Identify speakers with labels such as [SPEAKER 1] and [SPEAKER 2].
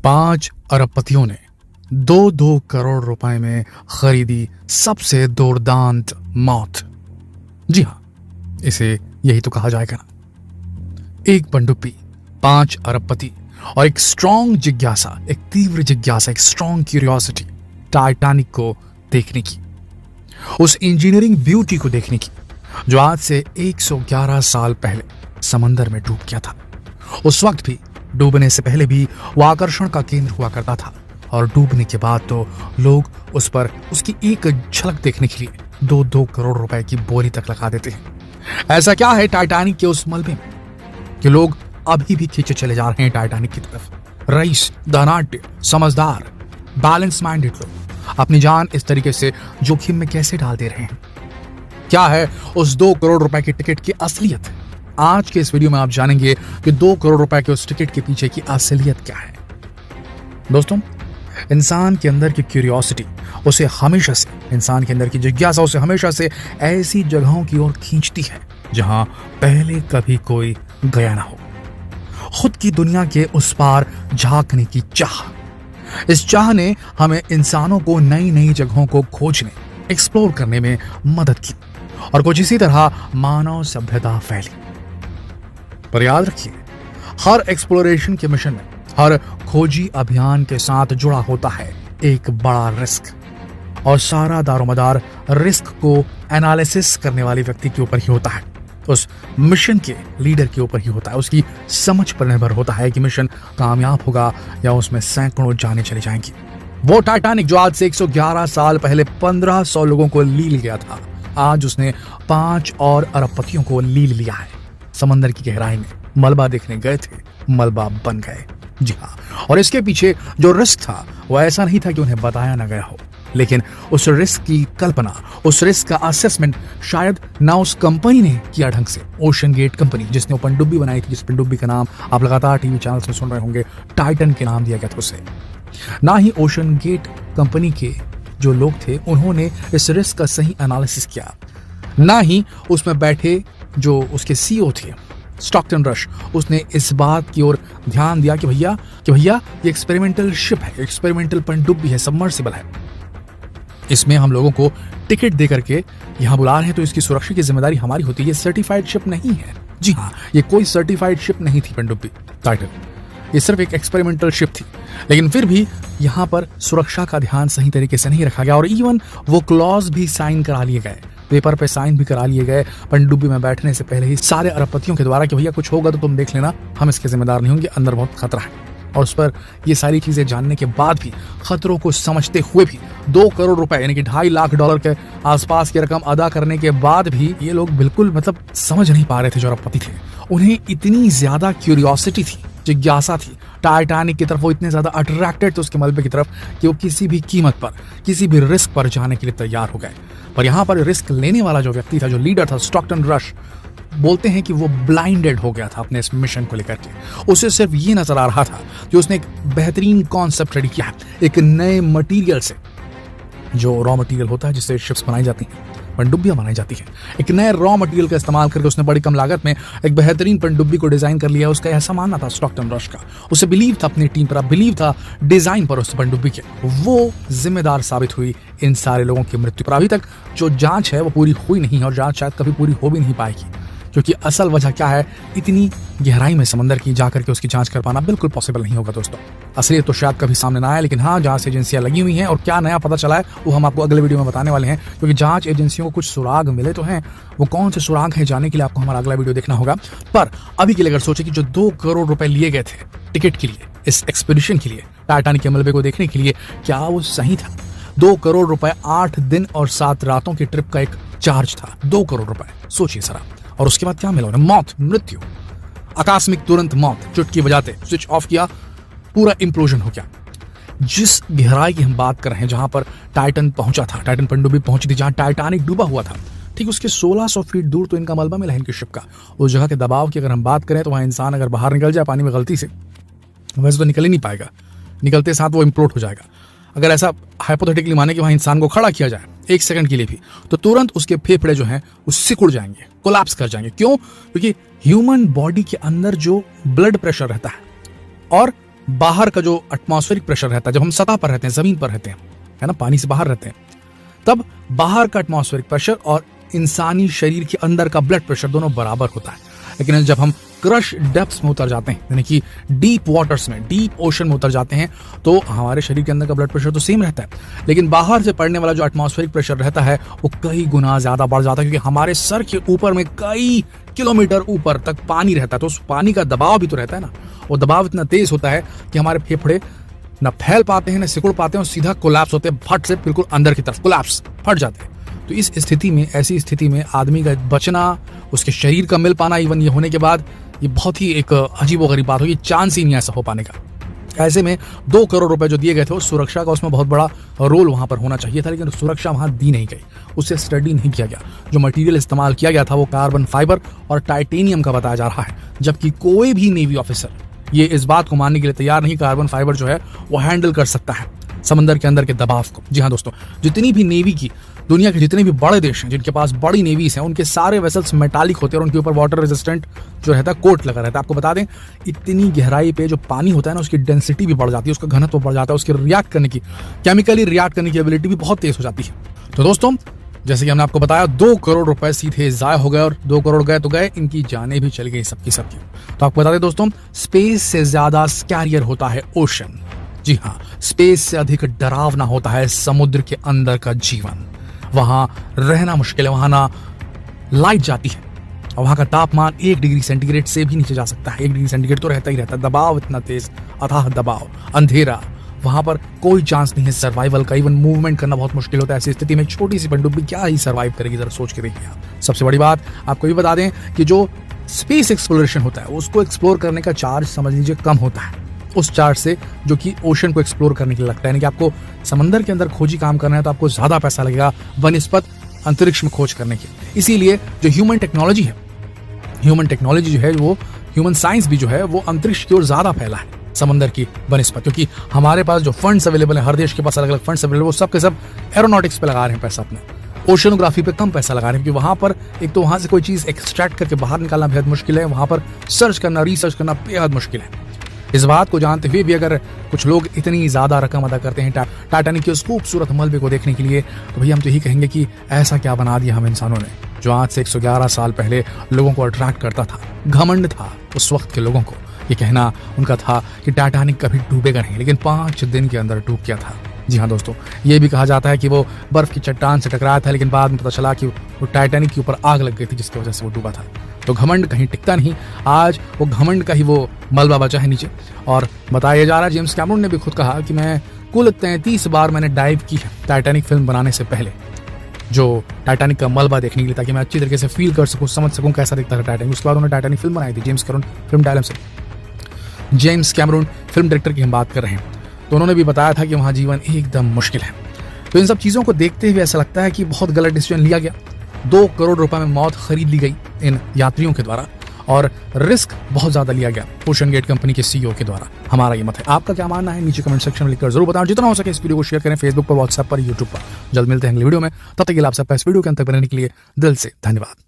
[SPEAKER 1] 5 अरबपतियों ने 2-2 करोड़ रुपए में खरीदी सबसे दुर्दांत मौत। जी हाँ, इसे यही तो कहा जाएगा ना। एक पनडुब्बी, 5 अरबपति और एक स्ट्रॉन्ग जिज्ञासा, एक तीव्र जिज्ञासा, एक स्ट्रॉन्ग क्यूरियोसिटी टाइटैनिक को देखने की, उस इंजीनियरिंग ब्यूटी को देखने की जो आज से 111 साल पहले समंदर में डूब गया था। उस वक्त भी, डूबने से पहले भी वो आकर्षण का केंद्र हुआ करता था और डूबने के बाद तो लोग उस पर उसकी एक झलक देखने के लिए 2-2 करोड़ रुपए की बोली तक लगा देते हैं। ऐसा क्या है टाइटैनिक के उस मलबे में कि लोग अभी भी खींचे चले जा रहे हैं टाइटैनिक की तरफ। रईस, धनाढ्य, समझदार, बैलेंस माइंडेड लोग अपनी जान इस तरीके से जोखिम में कैसे डाल दे रहे हैं? क्या है उस 2 करोड़ रुपए की टिकट की असलियत? आज के इस वीडियो में आप जानेंगे कि 2 करोड़ रुपए के उस टिकट के पीछे की असलियत क्या है। दोस्तों, इंसान के अंदर की क्यूरियोसिटी उसे हमेशा से, इंसान के अंदर की जिज्ञासा उसे हमेशा से ऐसी जगहों की ओर खींचती है जहां पहले कभी कोई गया ना हो। खुद की दुनिया के उस पार झांकने की चाह, इस चाह ने हमें इंसानों को नई नई जगहों को खोजने, एक्सप्लोर करने में मदद की और कुछ इसी तरह मानव सभ्यता फैली। पर याद रखिए, हर एक्सप्लोरेशन के मिशन में, हर खोजी अभियान के साथ जुड़ा होता है एक बड़ा रिस्क, और सारा दारोमदार रिस्क को एनालिसिस करने वाले व्यक्ति के ऊपर ही होता है, उस मिशन के लीडर के ऊपर ही होता है। उसकी समझ पर निर्भर होता है कि मिशन कामयाब होगा या उसमें सैकड़ों जानें चली जाएंगी। वो टाइटैनिक जो आज से 111 साल पहले 1500 लोगों को लील गया था, आज उसने 5 और अरबपतियों को लील लिया है। समंदर की गहराई में मलबा देखने गए थे, मलबा बन गए। जी हाँ, और इसके पीछे जो रिस्क था वो ऐसा नहीं था कि उन्हें बताया ना गया हो, लेकिन उस रिस्क की कल्पना, उस रिस्क का असेसमेंट शायद ना उस कंपनी ने किया ढंग से। ओशन गेट कंपनी, जिसने वो पनडुब्बी बनाई थी, जिस पनडुब्बी का नाम आप लगातार टीवी चैनल में सुन रहे होंगे, टाइटन के नाम दिया गया था उसे। ना ही ओशन गेट कंपनी के जो लोग थे उन्होंने इस रिस्क का सही एनालिसिस किया, ना ही उसमें बैठे जो उसके सीईओ थे स्टॉकटन रश, उसने इस बात की ओर ध्यान दिया कि भैया ये एक्सपेरिमेंटल शिप है, एक्सपेरिमेंटल पनडुब्बी है, सबमर्सिबल है, इसमें हम लोगों को टिकट दे करके यहां बुला रहे हैं तो इसकी सुरक्षा की जिम्मेदारी हमारी होती है। ये सर्टिफाइड शिप नहीं है। जी हाँ, ये कोई सर्टिफाइड शिप नहीं थी पनडुब्बी टाइटन, ये सिर्फ एक एक्सपेरिमेंटल शिप थी। लेकिन फिर भी यहाँ पर सुरक्षा का ध्यान सही तरीके से नहीं रखा गया और इवन वो क्लॉज भी साइन करा लिए गए, पेपर पे साइन भी करा लिए गए पनडुब्बी में बैठने से पहले ही सारे अरबपतियों के द्वारा कि भैया कुछ होगा तो तुम देख लेना, हम इसके जिम्मेदार नहीं होंगे, अंदर बहुत खतरा है। और उस पर ये सारी चीजें जानने के बाद भी, खतरों को समझते हुए भी, 2 करोड़ रुपए यानी कि $2.5 लाख के आसपास की रकम अदा करने के बाद भी ये लोग बिल्कुल समझ नहीं पा रहे थे जो अरबपति थे। उन्हें इतनी ज्यादा क्यूरियोसिटी थी, जिज्ञासा थी टाइटैनिक की तरफ, वो इतने ज्यादा अट्रैक्टेड थे उसके मलबे की तरफ कि वो किसी भी कीमत पर, किसी भी रिस्क पर जाने के लिए तैयार हो गए। पर यहाँ पर रिस्क लेने वाला जो व्यक्ति था, जो लीडर था, स्टॉकटन रश, बोलते हैं कि वो ब्लाइंडेड हो गया था अपने इस मिशन को लेकर के। उसे सिर्फ ये नजर आ रहा था कि उसने एक बेहतरीन कॉन्सेप्ट रेडी किया है, एक नए मटेरियल से, जो रॉ मटेरियल होता है जिससे शिप्स बनाई जाती हैं, पनडुब्बियां बनाई जाती हैं, एक नए रॉ मटेरियल का इस्तेमाल करके उसने बड़ी कम लागत में एक बेहतरीन पनडुब्बी को डिजाइन कर लिया। उसका ऐसा मानना था स्टॉकटन रश का, उसे बिलीव था अपनी टीम पर, बिलीव था डिजाइन पर उस पनडुब्बी के। वो जिम्मेदार साबित हुई इन सारे लोगों की मृत्यु पर। अभी तक जो जांच है वो पूरी हुई नहीं है और जांच शायद कभी पूरी हो भी नहीं पाएगी, क्योंकि असल वजह क्या है, इतनी गहराई में समंदर की जाकर के उसकी जांच कर पाना बिल्कुल पॉसिबल नहीं होगा दोस्तों। असलियत तो शायद कभी सामने ना आए, लेकिन हाँ, जांच एजेंसियां लगी हुई हैं और क्या नया पता चला है वो हम आपको अगले वीडियो में बताने वाले हैं, क्योंकि जांच एजेंसियों को कुछ सुराग मिले तो हैं। वो कौन से सुराग हैं जानने के लिए आपको हमारा अगला वीडियो देखना होगा। पर अभी के लिए अगर सोचे कि जो 2 करोड़ रुपए लिए गए थे टिकट के लिए, इस एक्सपीडिशन के लिए, टाइटैनिक के मलबे को देखने के लिए, क्या वो सही था? 2 करोड़ रुपए 8 दिन और 7 रातों की ट्रिप का एक चार्ज था। 2 करोड़ रुपए, सोचिए जरा। और उसके बाद क्या मिला उन्हें? मौत, मृत्यु, आकस्मिक तुरंत मौत। चुटकी बजाते स्विच ऑफ किया, पूरा इंप्लोजन हो गया। जिस गहराई की हम बात कर रहे हैं, जहां पर टाइटन पहुंचा था, टाइटन पनडुब्बी पहुंची थी, जहां टाइटैनिक डूबा हुआ था, ठीक उसके 1600 फीट दूर तो इनका मलबा मिला इनकी शिप का। उस जगह के दबाव की अगर हम बात करें तो वहां इंसान अगर बाहर निकल जाए पानी में गलती से, वैसे तो निकल ही नहीं पाएगा, निकलते साथ वो इम्प्लोड हो जाएगा। अगर ऐसा हाइपोथेटिकली माने कि वहां इंसान को खड़ा किया जाए 1 सेकंड के लिए भी, तो तुरंत उसके फेफड़े जो हैं वो सिकुड़ जाएंगे, कोलैप्स कर जाएंगे। क्यों? क्योंकि ह्यूमन बॉडी के अंदर जो ब्लड प्रेशर रहता है और बाहर का जो एटमॉस्फेरिक प्रेशर रहता है, जब हम सतह पर रहते हैं, जमीन पर रहते हैं, है ना, पानी से बाहर रहते हैं, तब बाहर का एटमॉस्फेरिक प्रेशर और इंसानी शरीर के अंदर का ब्लड प्रेशर दोनों बराबर होता है। लेकिन जब हम क्रश डेप्थ्स में उतर जाते हैं, यानी कि डीप वाटर्स में, डीप ओशन में उतर जाते हैं, तो हमारे शरीर के अंदर का ब्लड प्रेशर तो सेम रहता है, लेकिन बाहर से पड़ने वाला जो एटमॉस्फेरिक प्रेशर रहता है वो कई गुना ज्यादा बढ़ जाता है, क्योंकि हमारे सर के ऊपर में कई किलोमीटर ऊपर तक पानी रहता है। तो उस पानी का दबाव भी तो रहता है ना, वो दबाव इतना तेज होता है कि हमारे फेफड़े न फैल पाते हैं, न सिकुड़ पाते हैं, और सीधा कोलैप्स होते हैं, फट से बिल्कुल अंदर की तरफ कोलैप्स, फट जाते हैं। तो इस स्थिति में, ऐसी स्थिति में आदमी का बचना, उसके शरीर का मिल पाना, इवन ये होने के बाद, ये बहुत ही एक अजीबोगरीब बात होगी, चांस ही नहीं ऐसा हो पाने का। ऐसे में 2 करोड़ रुपए जो दिए गए थे, उस सुरक्षा का उसमें बहुत बड़ा रोल वहां पर होना चाहिए था, लेकिन सुरक्षा वहां दी नहीं गई, उससे स्टडी नहीं किया गया। जो मटेरियल इस्तेमाल किया गया था वो कार्बन फाइबर और टाइटेनियम का बताया जा रहा है, जबकि कोई भी नेवी ऑफिसर ये इस बात को मानने के लिए तैयार नहीं, कार्बन फाइबर जो है वो हैंडल कर सकता है समंदर के अंदर के दबाव को। जी हाँ दोस्तों, जितनी भी नेवी की, दुनिया के जितने भी बड़े देश हैं जिनके पास बड़ी नेवीज हैं, उनके सारे वेसल्स मेटालिक होते हैं और उनके ऊपर वाटर रेजिस्टेंट जो रहता है कोट लगा रहता है। आपको बता दें, इतनी गहराई पे जो पानी होता है ना, उसकी डेंसिटी भी बढ़ जाती है, उसका घनत्व बढ़ जाता है, उसके रिएक्ट करने की, केमिकली रिएक्ट करने की एबिलिटी भी बहुत तेज हो जाती है। तो दोस्तों, जैसे कि हमने आपको बताया, 2 करोड़ रुपए सीधे जाया हो गए, और 2 करोड़ गए तो गए, इनकी जानें भी चली गई सबकी सबकी। तो आपको बता दें दोस्तों, स्पेस से ज्यादा स्कैरियर होता है ओशन। जी हाँ, स्पेस से अधिक डरावना होता है समुद्र के अंदर का जीवन। वहां रहना मुश्किल है, वहां ना लाइट जाती है, और वहां का तापमान 1 डिग्री सेंटीग्रेड से भी नीचे जा सकता है। 1 डिग्री सेंटीग्रेड तो रहता ही रहता है। दबाव इतना तेज, अथाह दबाव, अंधेरा, वहां पर कोई चांस नहीं है सर्वाइवल का। इवन मूवमेंट करना बहुत मुश्किल होता है। ऐसी स्थिति में छोटी सी पनडुब्बी क्या ही सर्वाइव करेगी, जरा सोच के देखिए आप। सबसे बड़ी बात आपको भी बता दें कि जो स्पेस एक्सप्लोरेशन होता है, उसको एक्सप्लोर करने का चार्ज समझ लीजिए कम होता है उस चार्ज से जो कि ओशन को एक्सप्लोर करने के लिए लगता है। यानी कि आपको समंदर के अंदर खोजी काम करना है तो आपको ज्यादा पैसा लगेगा बनिस्पत अंतरिक्ष में खोज करने के। इसीलिए जो ह्यूमन टेक्नोलॉजी है, वो ह्यूमन साइंस भी जो है वो अंतरिक्ष की ओर ज्यादा फैला है समंदर की बनिस्पत, क्योंकि हमारे पास जो फंड्स अवेलेबल है, हर देश के पास अलग अलग फंड्स अवेलेबल, वो सब के सब एरोनॉटिक्स पे लगा रहे हैं पैसा अपना, ओशनोग्राफी पे कम पैसा लगा रहे हैं, क्योंकि वहां पर एक तो वहां से कोई चीज एक्सट्रैक्ट करके बाहर निकालना बेहद मुश्किल है, वहां पर सर्च करना, रिसर्च करना बेहद मुश्किल है। इस बात को जानते हुए भी अगर कुछ लोग इतनी ज्यादा रकम अदा करते हैं टाइटैनिक के उस खूबसूरत मलबे को देखने के लिए, तो भैया हम तो यही कहेंगे कि ऐसा क्या बना दिया हम इंसानों ने, जो आज से 111 साल पहले लोगों को अट्रैक्ट करता था। घमंड था उस वक्त के लोगों को, ये कहना उनका था कि टाइटैनिक कभी डूबेगा नहीं, लेकिन 5 दिन के अंदर डूब गया था। जी हाँ दोस्तों, ये भी कहा जाता है कि वो बर्फ की चट्टान से टकराया था, लेकिन बाद में पता चला कि वो टाइटैनिक के ऊपर आग लग गई थी, जिसकी वजह से वो डूबा था। तो घमंड कहीं टिकता नहीं, आज वो घमंड का ही वो मलबा बचा है नीचे। और बताया जा रहा है, जेम्स कैमरून ने भी खुद कहा कि मैं कुल 33 बार मैंने डाइव की है टाइटैनिक फिल्म बनाने से पहले, जो टाइटैनिक का मलबा देखने के लिए, ताकि मैं अच्छी तरीके से फील कर सकूं, समझ सकूं कैसा दिखता था टाइटैनिक। उसके बाद उन्होंने टाइटैनिक फिल्म बनाई थी जेम्स कैमरून फिल्म डायलम से। जेम्स कैमरून फिल्म डायरेक्टर की हम बात कर रहे हैं, तो उन्होंने भी बताया था कि वहाँ जीवन एकदम मुश्किल है। तो इन सब चीज़ों को देखते हुए ऐसा लगता है कि बहुत गलत डिसीजन लिया गया। 2 करोड़ रुपए में मौत खरीद ली गई इन यात्रियों के द्वारा, और रिस्क बहुत ज्यादा लिया गया ओशन गेट कंपनी के सीईओ के द्वारा। हमारा ये मत है, आपका क्या मानना है नीचे कमेंट सेक्शन में लिखकर जरूर बताओ। जितना हो सके इस वीडियो को शेयर करें फेसबुक पर, व्हाट्सएप पर, यूट्यूब पर। जल्द मिलते हैं अगली वीडियो में, तब तक के लिए आप सबका इस वीडियो के अंत तक बनने के लिए दिल से धन्यवाद।